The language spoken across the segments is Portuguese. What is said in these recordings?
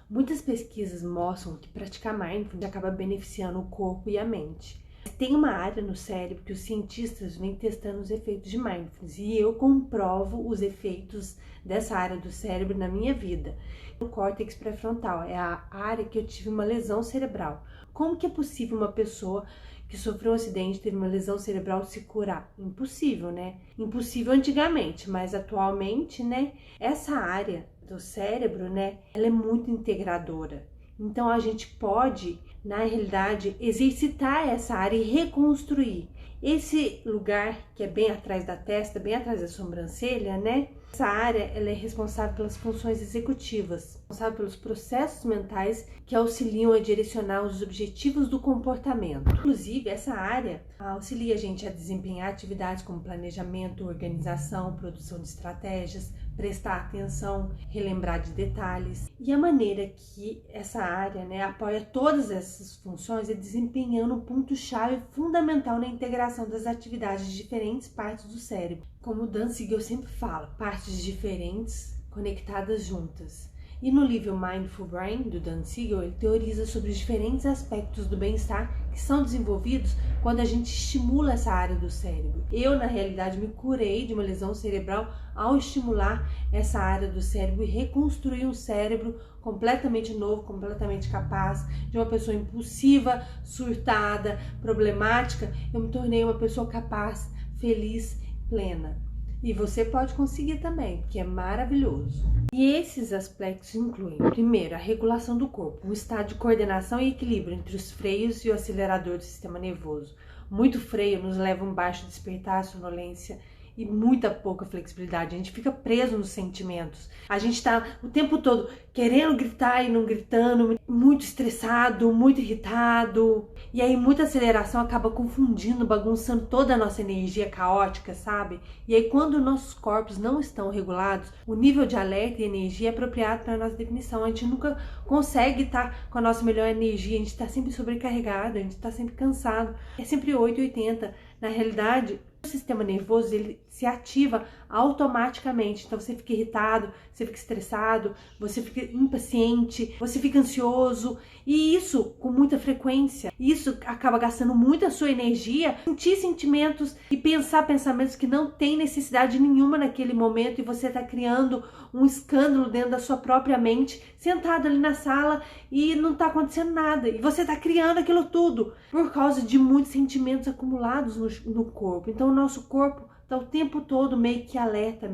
Muitas pesquisas mostram que praticar mindfulness acaba beneficiando o corpo e a mente. Tem uma área no cérebro que os cientistas vêm testando os efeitos de mindfulness e eu comprovo os efeitos dessa área do cérebro na minha vida. O córtex pré-frontal é a área que eu tive uma lesão cerebral. Como que é possível uma pessoa que sofreu um acidente, teve uma lesão cerebral, se curar? Impossível, né? Impossível antigamente, mas atualmente, né? Essa área do cérebro, né? Ela é muito integradora. Então a gente pode, na realidade, exercitar essa área e reconstruir. Esse lugar que é bem atrás da testa, bem atrás da sobrancelha, né? Essa área ela é responsável pelas funções executivas, responsável pelos processos mentais que auxiliam a direcionar os objetivos do comportamento. Inclusive, essa área auxilia a gente a desempenhar atividades como planejamento, organização, produção de estratégias, prestar atenção, relembrar de detalhes. E a maneira que essa área, né, apoia todas essas funções é desempenhando um ponto-chave fundamental na integração das atividades de diferentes partes do cérebro. Como o Dan Siegel sempre fala, partes diferentes conectadas juntas. E no livro Mindful Brain, do Dan Siegel, ele teoriza sobre os diferentes aspectos do bem-estar que são desenvolvidos quando a gente estimula essa área do cérebro. Eu, na realidade, me curei de uma lesão cerebral ao estimular essa área do cérebro e reconstruir um cérebro completamente novo, completamente capaz. De uma pessoa impulsiva, surtada, problemática, eu me tornei uma pessoa capaz, feliz, plena. E você pode conseguir também, porque é maravilhoso. E esses aspectos incluem, primeiro, a regulação do corpo, um estado de coordenação e equilíbrio entre os freios e o acelerador do sistema nervoso. Muito freio nos leva a um baixo despertar, sonolência e muita pouca flexibilidade. A gente fica preso nos sentimentos. A gente tá o tempo todo querendo gritar e não gritando, muito estressado, muito irritado. E aí muita aceleração acaba confundindo, bagunçando toda a nossa energia caótica, sabe? E aí quando nossos corpos não estão regulados, o nível de alerta e energia é apropriado para a nossa definição. A gente nunca consegue estar com a nossa melhor energia, a gente está sempre sobrecarregado, a gente está sempre cansado. É sempre 880. Na realidade, o sistema nervoso ele se ativa automaticamente, então você fica irritado, você fica estressado, você fica impaciente, você fica ansioso, e isso com muita frequência. Isso acaba gastando muita sua energia, sentir sentimentos e pensar pensamentos que não tem necessidade nenhuma naquele momento, e você está criando um escândalo dentro da sua própria mente, sentado ali na sala e não está acontecendo nada, e você está criando aquilo tudo por causa de muitos sentimentos acumulados no corpo. Então o nosso corpo está o tempo todo meio que alerta,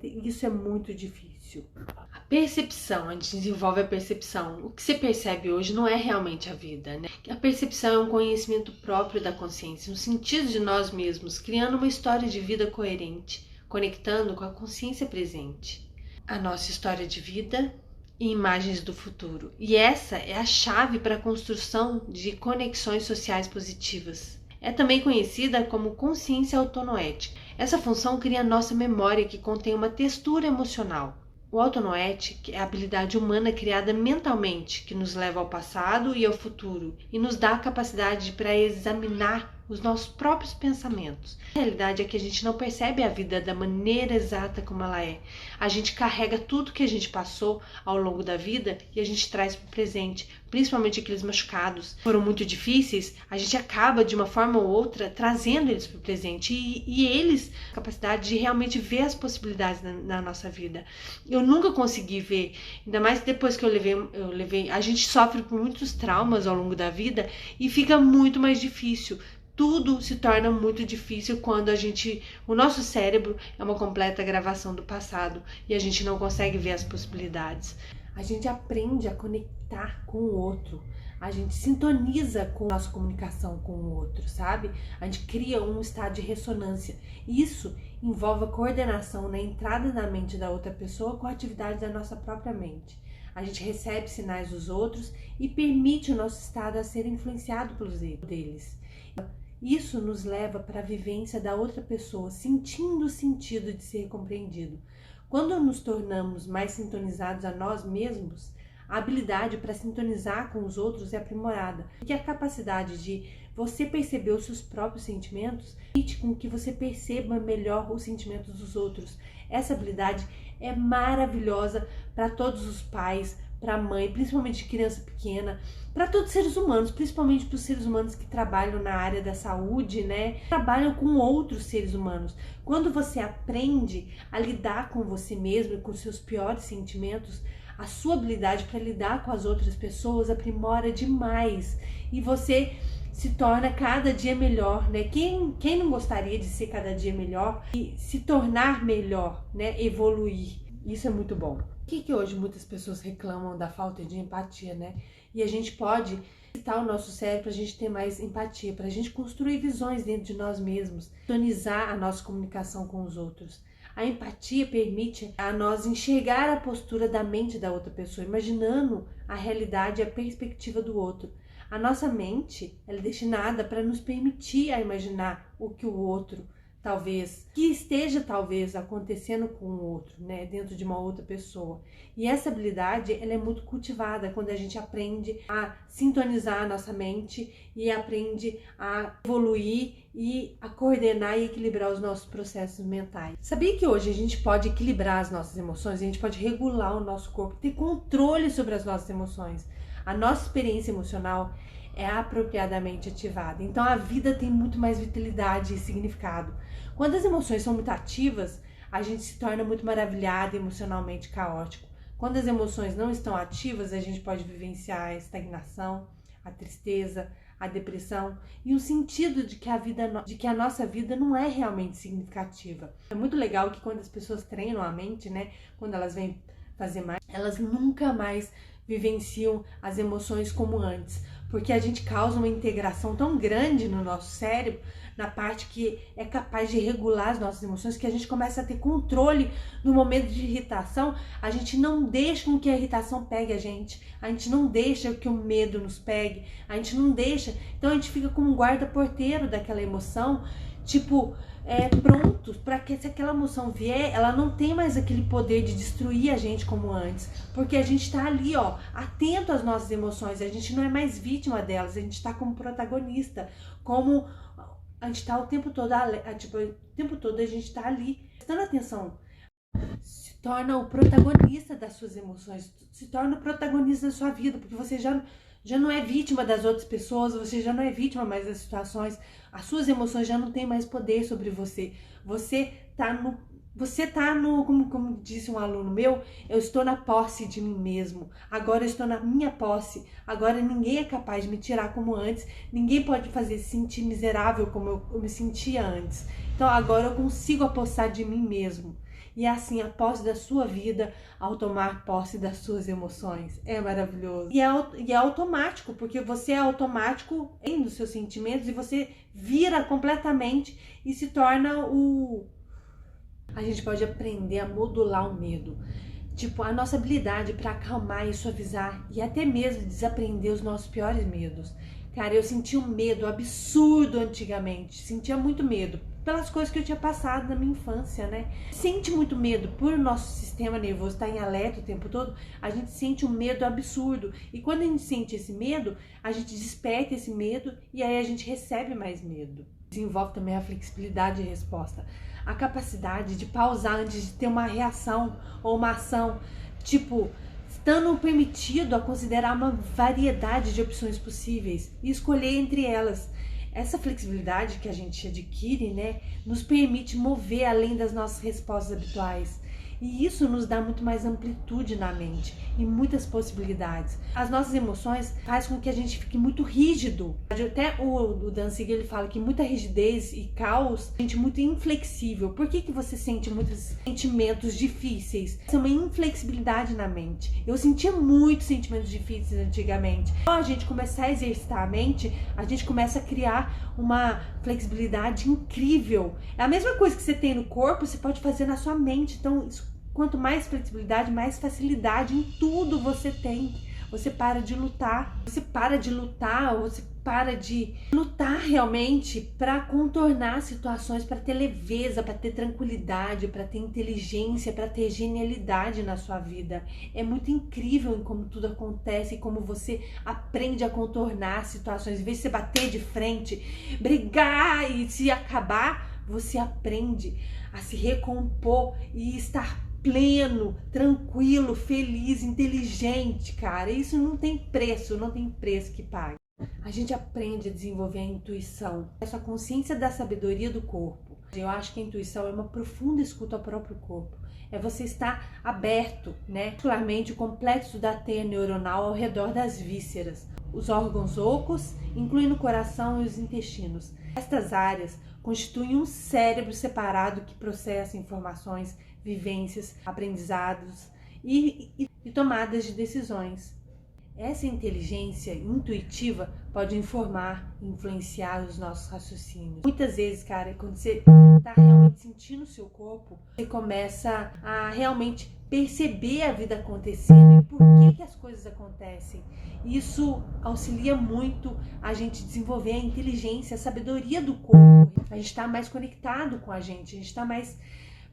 e isso é muito difícil. A percepção, a gente desenvolve a percepção. O que você percebe hoje não é realmente a vida, né? A percepção é um conhecimento próprio da consciência, no sentido de nós mesmos, criando uma história de vida coerente, conectando com a consciência presente. A nossa história de vida e imagens do futuro. E essa é a chave para a construção de conexões sociais positivas. É também conhecida como consciência autonoética. Essa função cria a nossa memória, que contém uma textura emocional. O autonoético é a habilidade humana criada mentalmente, que nos leva ao passado e ao futuro, e nos dá a capacidade para examinar os nossos próprios pensamentos. A realidade é que a gente não percebe a vida da maneira exata como ela é. A gente carrega tudo que a gente passou ao longo da vida e a gente traz para o presente, principalmente aqueles machucados foram muito difíceis, a gente acaba de uma forma ou outra trazendo eles para o presente, e eles a capacidade de realmente ver as possibilidades na nossa vida. Eu nunca consegui ver, ainda mais depois que eu levei, a gente sofre por muitos traumas ao longo da vida e fica muito mais difícil. Tudo se torna muito difícil quando o nosso cérebro é uma completa gravação do passado e a gente não consegue ver as possibilidades. A gente aprende a conectar com o outro, a gente sintoniza com a nossa comunicação com o outro, sabe? A gente cria um estado de ressonância. Isso envolve a coordenação na entrada da mente da outra pessoa com a atividade da nossa própria mente. A gente recebe sinais dos outros e permite o nosso estado a ser influenciado pelos deles. Isso nos leva para a vivência da outra pessoa, sentindo o sentido de ser compreendido. Quando nos tornamos mais sintonizados a nós mesmos, a habilidade para sintonizar com os outros é aprimorada, porque a capacidade de você perceber os seus próprios sentimentos permite com que você perceba melhor os sentimentos dos outros. Essa habilidade é maravilhosa para todos os pais, para mãe, principalmente de criança pequena, para todos os seres humanos, principalmente para os seres humanos que trabalham na área da saúde, né? Trabalham com outros seres humanos. Quando você aprende a lidar com você mesmo e com seus piores sentimentos, a sua habilidade para lidar com as outras pessoas aprimora demais e você se torna cada dia melhor, né? Quem não gostaria de ser cada dia melhor e se tornar melhor, né? Evoluir. Isso é muito bom. Por que hoje muitas pessoas reclamam da falta de empatia, né? E a gente pode citar o nosso cérebro para a gente ter mais empatia, para a gente construir visões dentro de nós mesmos, tonizar a nossa comunicação com os outros. A empatia permite a nós enxergar a postura da mente da outra pessoa, imaginando a realidade e a perspectiva do outro. A nossa mente ela é destinada para nos permitir a imaginar o que o outro talvez acontecendo com o outro, né, dentro de uma outra pessoa. E essa habilidade ela é muito cultivada quando a gente aprende a sintonizar a nossa mente e aprende a evoluir e a coordenar e equilibrar os nossos processos mentais. Sabia que hoje a gente pode equilibrar as nossas emoções, a gente pode regular o nosso corpo, ter controle sobre as nossas emoções. A nossa experiência emocional é apropriadamente ativada. Então a vida tem muito mais vitalidade e significado. Quando as emoções são muito ativas, a gente se torna muito maravilhado e emocionalmente caótico. Quando as emoções não estão ativas, a gente pode vivenciar a estagnação, a tristeza, a depressão e o sentido de que a nossa vida não é realmente significativa. É muito legal que quando as pessoas treinam a mente, né, quando elas vêm fazer mais, elas nunca mais vivenciam as emoções como antes, porque a gente causa uma integração tão grande no nosso cérebro, na parte que é capaz de regular as nossas emoções, que a gente começa a ter controle no momento de irritação. A gente não deixa com que a irritação pegue a gente não deixa que o medo nos pegue, a gente não deixa, então a gente fica como um guarda-porteiro daquela emoção, tipo, pronto, para que se aquela emoção vier, ela não tem mais aquele poder de destruir a gente como antes, porque a gente tá ali, ó, atento às nossas emoções, a gente não é mais vítima delas, a gente tá como protagonista, como a gente tá o tempo todo, o tempo todo a gente tá ali, prestando atenção, se torna o protagonista das suas emoções, se torna o protagonista da sua vida, porque você já não é vítima das outras pessoas, você já não é vítima mais das situações, as suas emoções já não têm mais poder sobre você. Você tá no, como disse um aluno meu, eu estou na posse de mim mesmo, agora eu estou na minha posse, agora ninguém é capaz de me tirar como antes, ninguém pode fazer se sentir miserável como eu me sentia antes. Então agora eu consigo apossar de mim mesmo. E é assim, a posse da sua vida ao tomar posse das suas emoções. É maravilhoso. E é automático, porque você é automático dos seus sentimentos e você vira completamente e se torna A gente pode aprender a modular o medo. Tipo, a nossa habilidade para acalmar e suavizar e até mesmo desaprender os nossos piores medos. Cara, eu sentia um medo absurdo antigamente, sentia muito medo pelas coisas que eu tinha passado na minha infância, né? Sente muito medo por o nosso sistema nervoso estar em alerta o tempo todo, a gente sente um medo absurdo. E quando a gente sente esse medo, a gente desperta esse medo e aí a gente recebe mais medo. Desenvolve também a flexibilidade de resposta, a capacidade de pausar antes de ter uma reação ou uma ação, tipo, estando permitido a considerar uma variedade de opções possíveis e escolher entre elas. Essa flexibilidade que a gente adquire, né, nos permite mover além das nossas respostas habituais. E isso nos dá muito mais amplitude na mente e muitas possibilidades. As nossas emoções fazem com que a gente fique muito rígido. Até o Dan Siegel ele fala que muita rigidez e caos é muito inflexível. Por que você sente muitos sentimentos difíceis? Isso é uma inflexibilidade na mente. Eu sentia muitos sentimentos difíceis antigamente. Quando a gente começar a exercitar a mente, a gente começa a criar uma flexibilidade incrível. É a mesma coisa que você tem no corpo, você pode fazer na sua mente. Então, quanto mais flexibilidade, mais facilidade em tudo você tem. Você para de lutar, você para de lutar realmente para contornar situações, para ter leveza, para ter tranquilidade, para ter inteligência, para ter genialidade na sua vida. É muito incrível em como tudo acontece e como você aprende a contornar situações. Em vez de você bater de frente, brigar e se acabar, você aprende a se recompor e estar pleno, tranquilo, feliz, inteligente, cara. Isso não tem preço, não tem preço que pague. A gente aprende a desenvolver a intuição, essa consciência da sabedoria do corpo. Eu acho que a intuição é uma profunda escuta ao próprio corpo. É você estar aberto, né? Particularmente o complexo da teia neuronal ao redor das vísceras, os órgãos ocos, incluindo o coração e os intestinos. Estas áreas constituem um cérebro separado que processa informações, vivências, aprendizados e tomadas de decisões. Essa inteligência intuitiva pode informar e influenciar os nossos raciocínios. Muitas vezes, cara, quando você está realmente sentindo o seu corpo, você começa a realmente perceber a vida acontecendo e por que as coisas acontecem. Isso auxilia muito a gente desenvolver a inteligência, a sabedoria do corpo. A gente está mais conectado com a gente está mais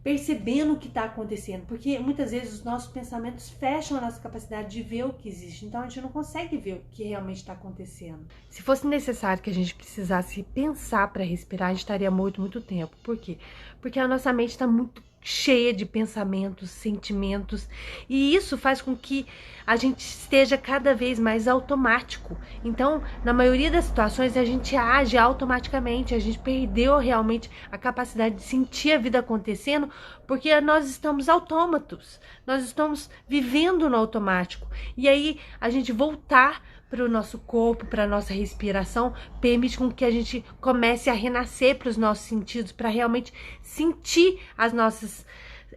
percebendo o que está acontecendo, porque muitas vezes os nossos pensamentos fecham a nossa capacidade de ver o que existe, então a gente não consegue ver o que realmente está acontecendo. Se fosse necessário que a gente precisasse pensar para respirar, a gente estaria morto muito tempo. Por quê? Porque a nossa mente está muito cheia de pensamentos, sentimentos, e isso faz com que a gente esteja cada vez mais automático. Então, na maioria das situações, a gente age automaticamente, a gente perdeu realmente a capacidade de sentir a vida acontecendo, porque nós estamos autômatos, nós estamos vivendo no automático. E aí, a gente voltar para o nosso corpo, para a nossa respiração, permite com que a gente comece a renascer para os nossos sentidos, para realmente sentir as nossas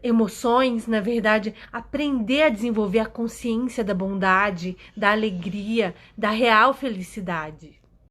emoções, na verdade, aprender a desenvolver a consciência da bondade, da alegria, da real felicidade.